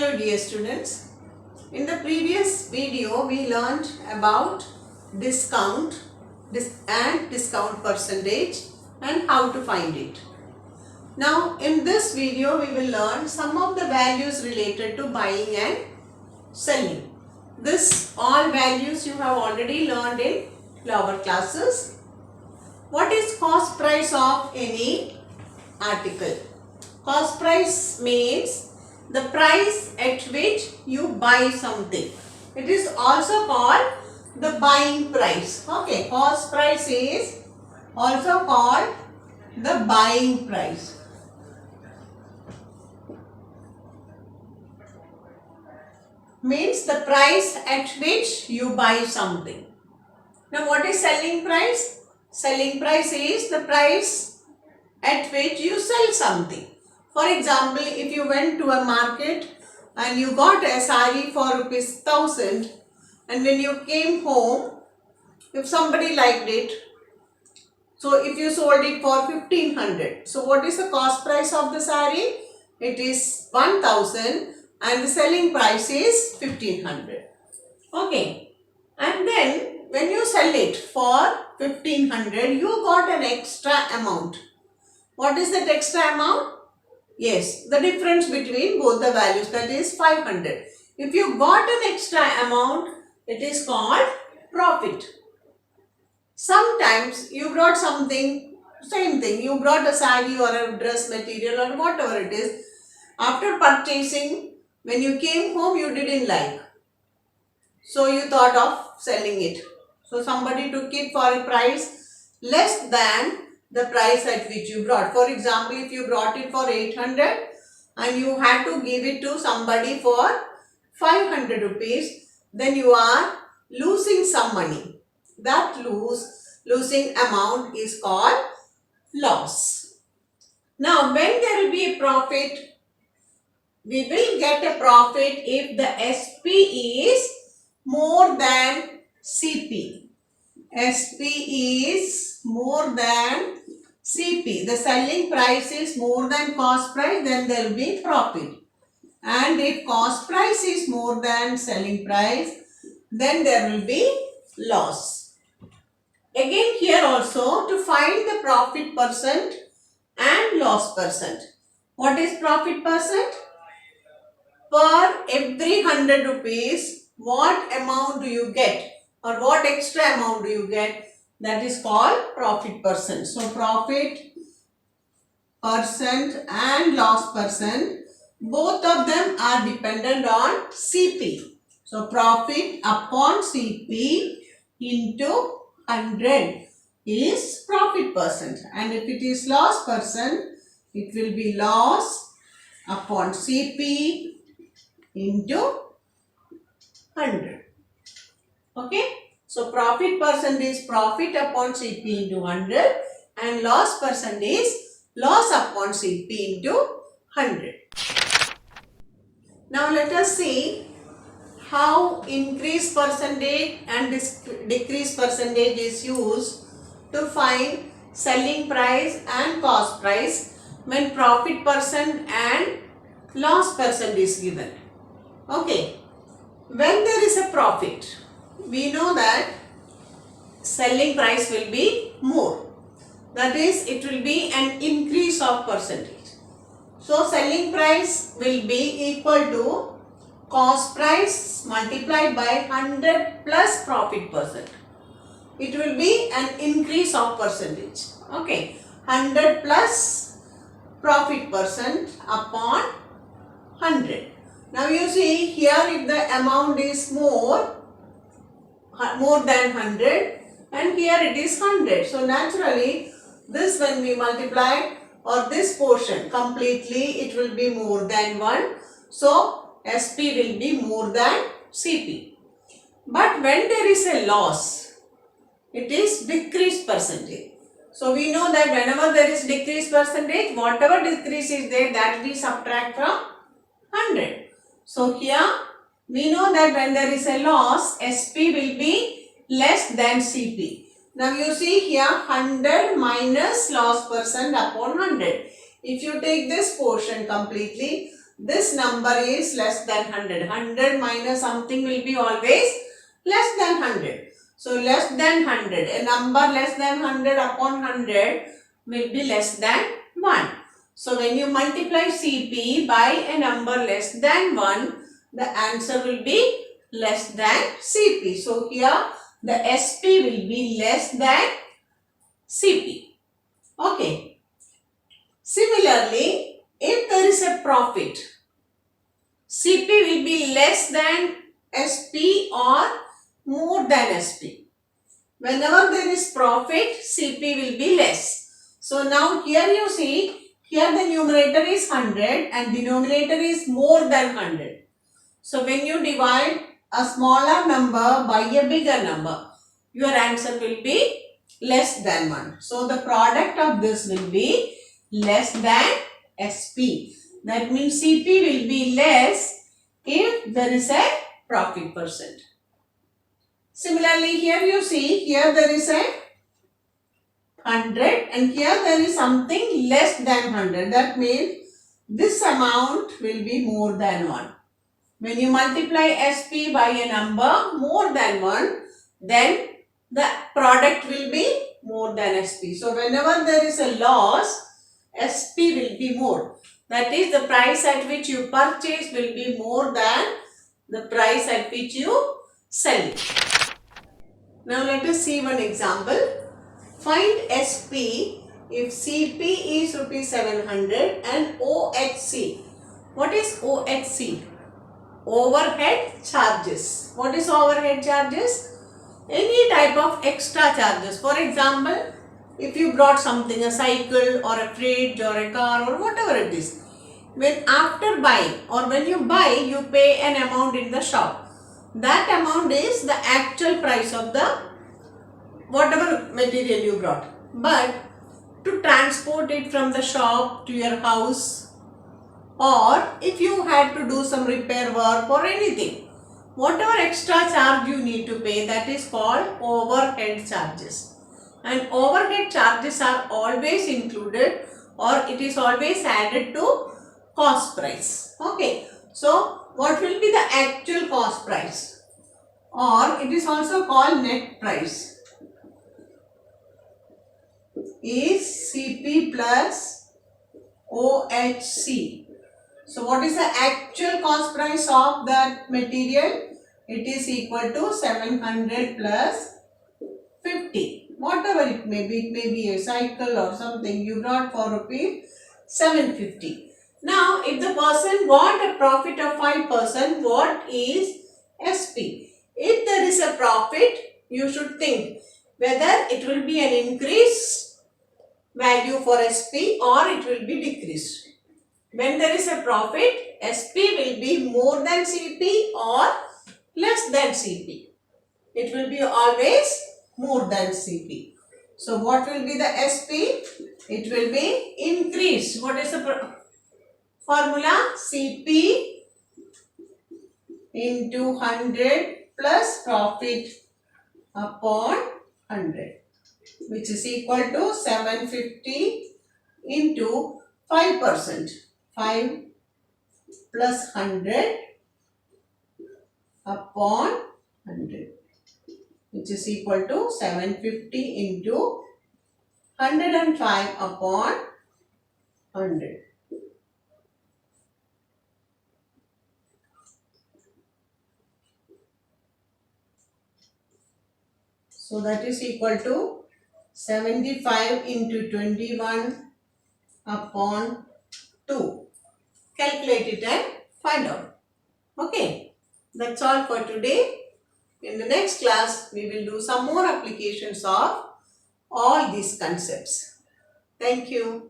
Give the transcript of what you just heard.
Hello dear students, in the previous video we learned about discount and discount percentage and how to find it. Now in this video we will learn some of the values related to buying and selling. This all values you have already learned in lower classes. What is cost price of any article? Cost price means the price at which you buy something. It is also called the buying price. Okay, cost price is also called the buying price. Means the price at which you buy something. Now what is selling price? Selling price is the price at which you sell something. For example, if you went to a market and you got a sari for ₹1,000 and when you came home, if somebody liked it, so if you sold it for 1,500, so what is the cost price of the sari? It is 1,000 and the selling price is 1,500. Okay, and then when you sell it for 1,500, you got an extra amount. What is that extra amount? Yes, the difference between both the values, that is 500. If you got an extra amount, it is called profit. Sometimes you brought something, same thing, you brought a sari or a dress material or whatever it is. After purchasing, when you came home, you didn't like. So you thought of selling it. So somebody took it for a price less than the price at which you brought. For example, if you brought it for 800 and you had to give it to somebody for 500 rupees, then you are losing some money. That losing amount is called loss. Now, when there will be a profit, we will get a profit if the SP is more than CP. SP is more than CP. The selling price is more than cost price, then there will be profit. And if cost price is more than selling price, then there will be loss. Again here also, to find the profit percent and loss percent. What is profit percent? Per every 100 rupees, what amount do you get? Or what extra amount do you get? That is called profit percent. So profit percent and loss percent, both of them are dependent on CP. So profit upon CP into 100 is profit percent. And if it is loss percent, it will be loss upon CP into 100. Okay, so profit percent is profit upon CP into 100 and loss percent is loss upon CP into 100. Now let us see how increase percentage and decrease percentage is used to find selling price and cost price when profit percent and loss percent is given. Okay, when there is a profit, we know that selling price will be more. That is, it will be an increase of percentage. So, selling price will be equal to cost price multiplied by 100 plus profit percent. It will be an increase of percentage. Okay, 100 plus profit percent upon 100. Now, you see here if the amount is more than 100 and here it is 100. So naturally this when we multiply or this portion completely, it will be more than 1. So SP will be more than CP. But when there is a loss, it is decreased percentage. So we know that whenever there is decreased percentage, whatever decrease is there, that we subtract from 100. So here we know that when there is a loss, SP will be less than CP. Now you see here 100 minus loss percent upon 100. If you take this portion completely, this number is less than 100. 100 minus something will be always less than 100. So less than 100. A number less than 100 upon 100 will be less than 1. So when you multiply CP by a number less than 1, the answer will be less than CP. So here the SP will be less than CP. Okay. Similarly, if there is a profit, CP will be less than SP or more than SP. Whenever there is profit, CP will be less. So now here you see, here the numerator is 100 and denominator is more than 100. So when you divide a smaller number by a bigger number, your answer will be less than 1. So the product of this will be less than SP. That means CP will be less if there is a profit percent. Similarly, here you see, here there is a 100 and here there is something less than 100. That means this amount will be more than 1. When you multiply SP by a number more than 1, then the product will be more than SP. So whenever there is a loss, SP will be more. That is, the price at which you purchase will be more than the price at which you sell it. Now let us see one example. Find SP if CP is rupees 700 and OHC. What is OHC? Overhead charges. What is overhead charges? Any type of extra charges. For example, if you brought something, a cycle or a fridge or a car or whatever it is, when after buying or when you buy, you pay an amount in the shop. That amount is the actual price of the whatever material you brought. But to transport it from the shop to your house, or if you had to do some repair work or anything, whatever extra charge you need to pay, that is called overhead charges. And overhead charges are always included or it is always added to cost price. Okay. So what will be the actual cost price? Or it is also called net price. Is CP plus OHC. So what is the actual cost price of that material? It is equal to 700 plus 50. Whatever it may be a cycle or something you brought for rupees 750. Now, if the person got a profit of 5%, what is SP? If there is a profit, you should think whether it will be an increase value for SP or it will be decreased. When there is a profit, SP will be more than CP or less than CP. It will be always more than CP. So, what will be the SP? It will be increased. What is the formula? CP into 100 plus profit upon 100, which is equal to 750 into 5%. 5 plus 100 upon 100, which is equal to 750 into 105 upon 100. So that is equal to 75 into 21 upon 2. Calculate it and find out. Okay, that's all for today. In the next class, we will do some more applications of all these concepts. Thank you.